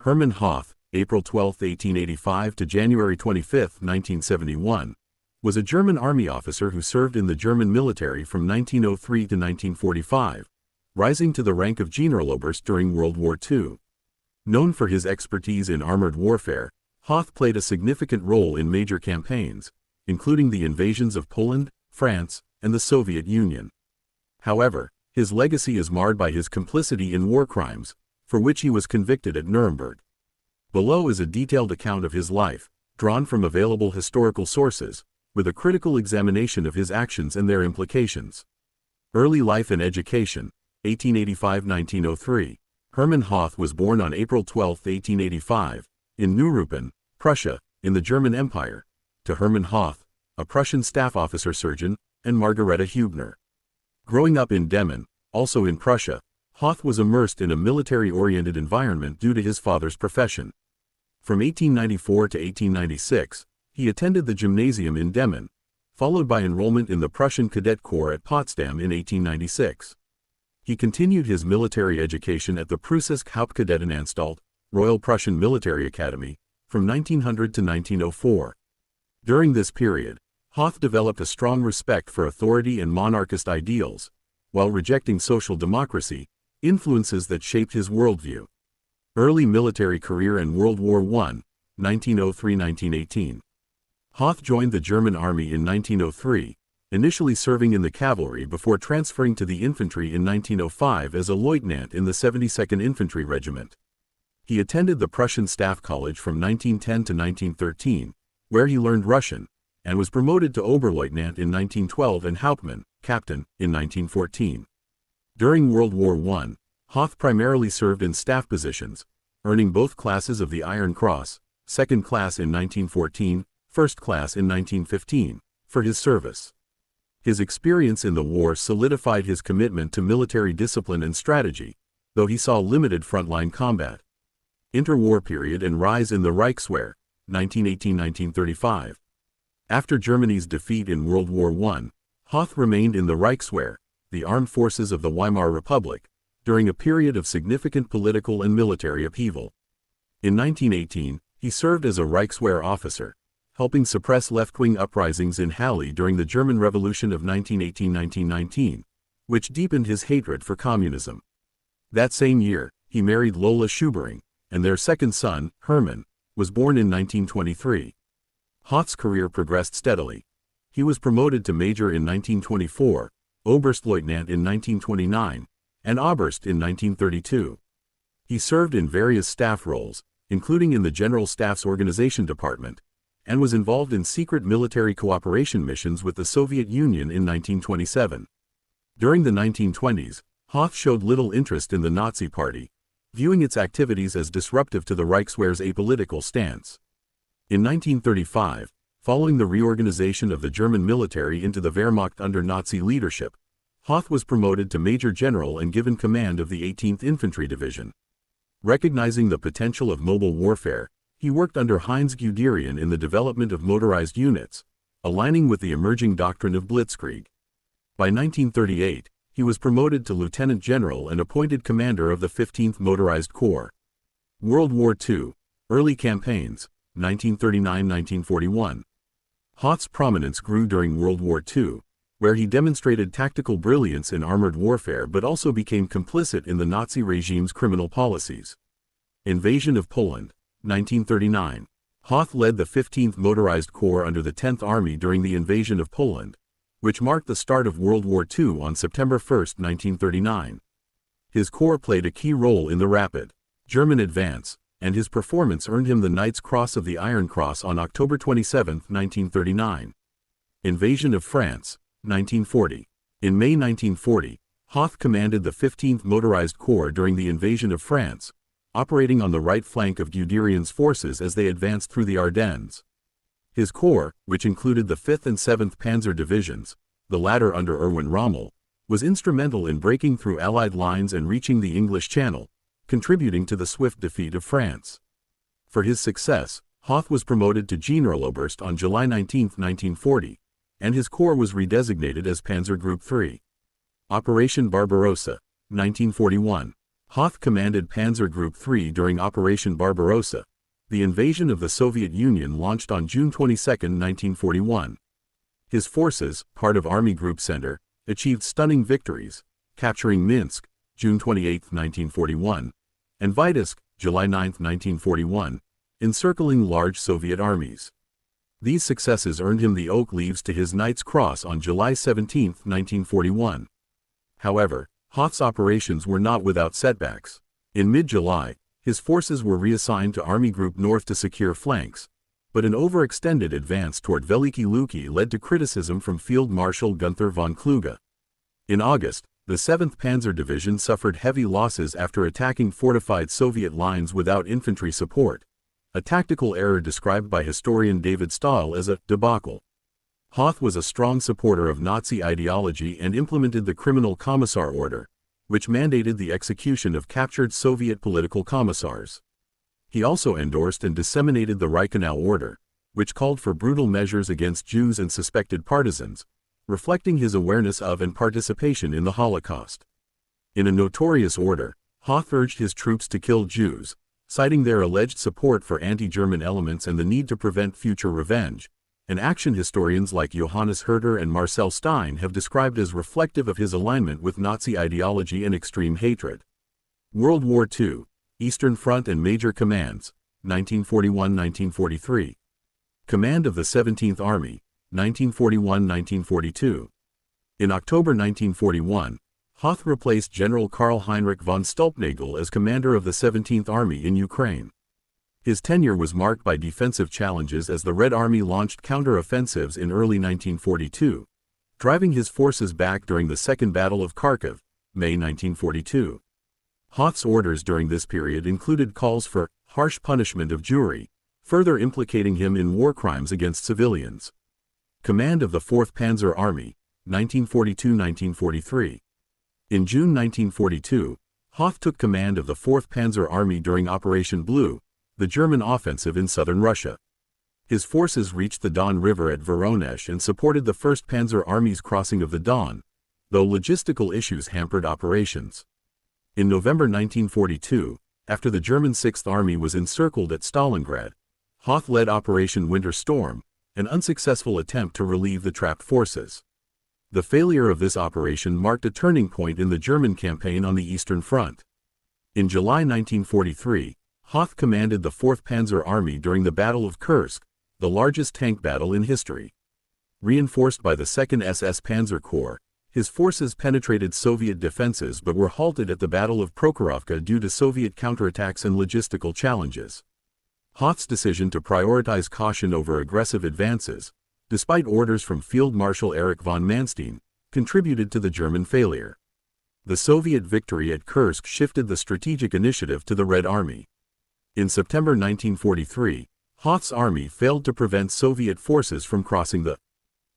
Hermann Hoth, April 12, 1885 to January 25, 1971, was a German army officer who served in the German military from 1903 to 1945, rising to the rank of Generaloberst during World War II. Known for his expertise in armored warfare, Hoth played a significant role in major campaigns, including the invasions of Poland, France, and the Soviet Union. However, his legacy is marred by his complicity in war crimes, for which he was convicted at Nuremberg. Below is a detailed account of his life, drawn from available historical sources, with a critical examination of his actions and their implications. Early life and education, 1885–1903. Hermann Hoth was born on April 12, 1885, in Nuremberg, Prussia, in the German Empire, to Hermann Hoth, a Prussian staff officer surgeon, and Margareta Hübner. Growing up in Demmin, also in Prussia, Hoth was immersed in a military-oriented environment due to his father's profession. From 1894 to 1896, he attended the gymnasium in Demmin, followed by enrollment in the Prussian Cadet Corps at Potsdam in 1896. He continued his military education at the Preußische Hauptkadettenanstalt, Royal Prussian Military Academy, from 1900 to 1904. During this period, Hoth developed a strong respect for authority and monarchist ideals, while rejecting social democracy, influences that shaped his worldview. Early military career in World War I, 1903–1918. Hoth joined the German Army in 1903, initially serving in the cavalry before transferring to the infantry in 1905 as a lieutenant in the 72nd Infantry Regiment. He attended the Prussian Staff College from 1910 to 1913, where he learned Russian, and was promoted to Oberleutnant in 1912 and Hauptmann, captain, in 1914. During World War I, Hoth primarily served in staff positions, earning both classes of the Iron Cross, second class in 1914, first class in 1915, for his service. His experience in the war solidified his commitment to military discipline and strategy, though he saw limited frontline combat. Interwar period and rise in the Reichswehr, 1918–1935. After Germany's defeat in World War I, Hoth remained in the Reichswehr, the armed forces of the Weimar Republic, during a period of significant political and military upheaval. In 1918, he served as a Reichswehr officer, helping suppress left-wing uprisings in Halle during the German Revolution of 1918–1919, which deepened his hatred for communism. That same year, he married Lola Schubering, and their second son, Hermann, was born in 1923. Hoth's career progressed steadily. He was promoted to major in 1924, Oberstleutnant in 1929, and Oberst in 1932. He served in various staff roles, including in the General Staff's Organization Department, and was involved in secret military cooperation missions with the Soviet Union in 1927. During the 1920s, Hoth showed little interest in the Nazi Party, viewing its activities as disruptive to the Reichswehr's apolitical stance. In 1935, following the reorganization of the German military into the Wehrmacht under Nazi leadership, Hoth was promoted to Major General and given command of the 18th Infantry Division. Recognizing the potential of mobile warfare, he worked under Heinz Guderian in the development of motorized units, aligning with the emerging doctrine of blitzkrieg. By 1938, he was promoted to Lieutenant General and appointed commander of the 15th Motorized Corps. World War II, early campaigns, 1939–1941. Hoth's prominence grew during World War II, where he demonstrated tactical brilliance in armored warfare but also became complicit in the Nazi regime's criminal policies. Invasion of Poland, 1939. Hoth led the 15th Motorized Corps under the 10th Army during the invasion of Poland, which marked the start of World War II on September 1, 1939. His corps played a key role in the rapid German advance, and his performance earned him the Knight's Cross of the Iron Cross on October 27, 1939. Invasion of France, 1940. In May 1940, Hoth commanded the 15th Motorized Corps during the invasion of France, operating on the right flank of Guderian's forces as they advanced through the Ardennes. His corps, which included the 5th and 7th Panzer Divisions, the latter under Erwin Rommel, was instrumental in breaking through Allied lines and reaching the English Channel, contributing to the swift defeat of France. For his success, Hoth was promoted to Generaloberst on July 19, 1940, and his corps was redesignated as Panzer Group III. Operation Barbarossa, 1941. Hoth commanded Panzer Group 3 during Operation Barbarossa, the invasion of the Soviet Union launched on June 22, 1941. His forces, part of Army Group Center, achieved stunning victories, capturing Minsk, June 28, 1941, and Vitebsk, July 9, 1941, encircling large Soviet armies. These successes earned him the Oak Leaves to his Knight's Cross on July 17, 1941. However, Hoth's operations were not without setbacks. In mid-July, his forces were reassigned to Army Group North to secure flanks, but an overextended advance toward Veliki Luki led to criticism from Field Marshal Gunther von Kluge. In August, the 7th Panzer Division suffered heavy losses after attacking fortified Soviet lines without infantry support, a tactical error described by historian David Stahl as a debacle. Hoth was a strong supporter of Nazi ideology and implemented the Criminal Commissar Order, which mandated the execution of captured Soviet political commissars. He also endorsed and disseminated the Reichenau Order, which called for brutal measures against Jews and suspected partisans, reflecting his awareness of and participation in the Holocaust. In a notorious order, Hoth urged his troops to kill Jews, citing their alleged support for anti-German elements and the need to prevent future revenge, an action historians like Johannes Herder and Marcel Stein have described as reflective of his alignment with Nazi ideology and extreme hatred. World War II, Eastern Front and Major Commands, 1941–1943. Command of the 17th Army, 1941–1942. In October 1941, Hoth replaced General Karl Heinrich von Stulpnagel as commander of the 17th Army in Ukraine. His tenure was marked by defensive challenges as the Red Army launched counter-offensives in early 1942, driving his forces back during the Second Battle of Kharkiv, May 1942. Hoth's orders during this period included calls for harsh punishment of Jewry, further implicating him in war crimes against civilians. Command of the 4th Panzer Army, 1942–1943. In June 1942, Hoth took command of the 4th Panzer Army during Operation Blue, the German offensive in southern Russia. His forces reached the Don River at Voronezh and supported the 1st Panzer Army's crossing of the Don, though logistical issues hampered operations. In November 1942, after the German 6th Army was encircled at Stalingrad, Hoth led Operation Winter Storm, an unsuccessful attempt to relieve the trapped forces. The failure of this operation marked a turning point in the German campaign on the Eastern Front. In July 1943, Hoth commanded the 4th Panzer Army during the Battle of Kursk, the largest tank battle in history. Reinforced by the 2nd SS Panzer Corps, his forces penetrated Soviet defenses but were halted at the Battle of Prokhorovka due to Soviet counterattacks and logistical challenges. Hoth's decision to prioritize caution over aggressive advances, despite orders from Field Marshal Erich von Manstein, contributed to the German failure. The Soviet victory at Kursk shifted the strategic initiative to the Red Army. In September 1943, Hoth's army failed to prevent Soviet forces from crossing the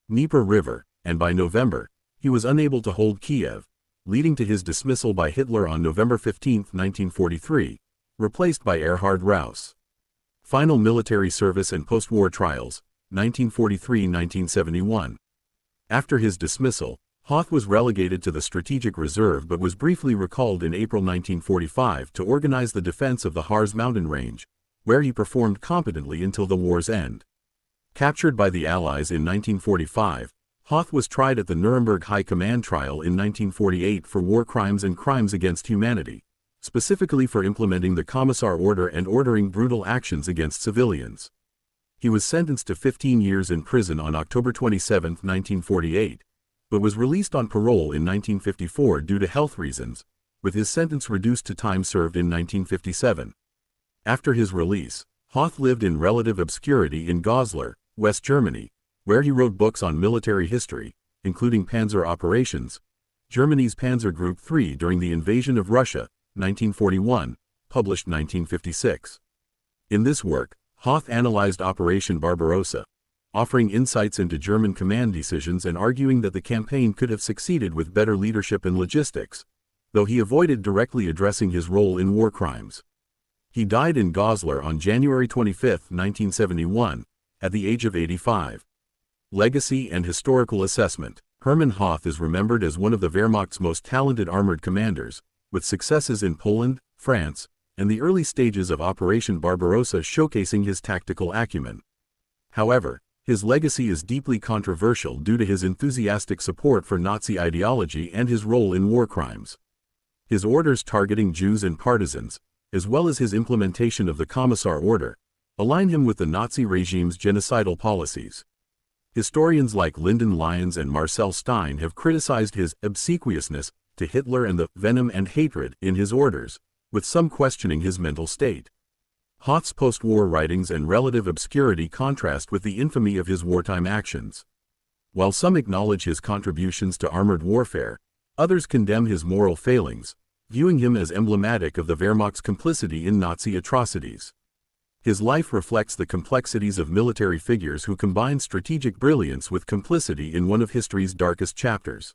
Dnieper River, and by November, he was unable to hold Kiev, leading to his dismissal by Hitler on November 15, 1943, replaced by Erhard Raus. Final military service and post-war trials, 1943–1971. After his dismissal, Hoth was relegated to the Strategic Reserve but was briefly recalled in April 1945 to organize the defense of the Harz mountain range, where he performed competently until the war's end. Captured by the Allies in 1945, Hoth was tried at the Nuremberg High Command trial in 1948 for war crimes and crimes against humanity, specifically for implementing the Commissar Order and ordering brutal actions against civilians. He was sentenced to 15 years in prison on October 27, 1948, but was released on parole in 1954 due to health reasons, with his sentence reduced to time served in 1957. After his release, Hoth lived in relative obscurity in Goslar, West Germany, where he wrote books on military history, including Panzer Operations, Germany's Panzer Group 3 during the invasion of Russia, 1941, published 1956. In this work, Hoth analyzed Operation Barbarossa, offering insights into German command decisions and arguing that the campaign could have succeeded with better leadership and logistics, though he avoided directly addressing his role in war crimes. He died in Goslar on January 25, 1971, at the age of 85. Legacy and historical assessment. Hermann Hoth is remembered as one of the Wehrmacht's most talented armored commanders, with successes in Poland, France, and the early stages of Operation Barbarossa showcasing his tactical acumen. However, his legacy is deeply controversial due to his enthusiastic support for Nazi ideology and his role in war crimes. His orders targeting Jews and partisans, as well as his implementation of the Commissar Order, align him with the Nazi regime's genocidal policies. Historians like Lyndon Lyons and Marcel Stein have criticized his obsequiousness to Hitler and the venom and hatred in his orders, with some questioning his mental state. Hoth's post-war writings and relative obscurity contrast with the infamy of his wartime actions. While some acknowledge his contributions to armored warfare, others condemn his moral failings, viewing him as emblematic of the Wehrmacht's complicity in Nazi atrocities. His life reflects the complexities of military figures who combined strategic brilliance with complicity in one of history's darkest chapters.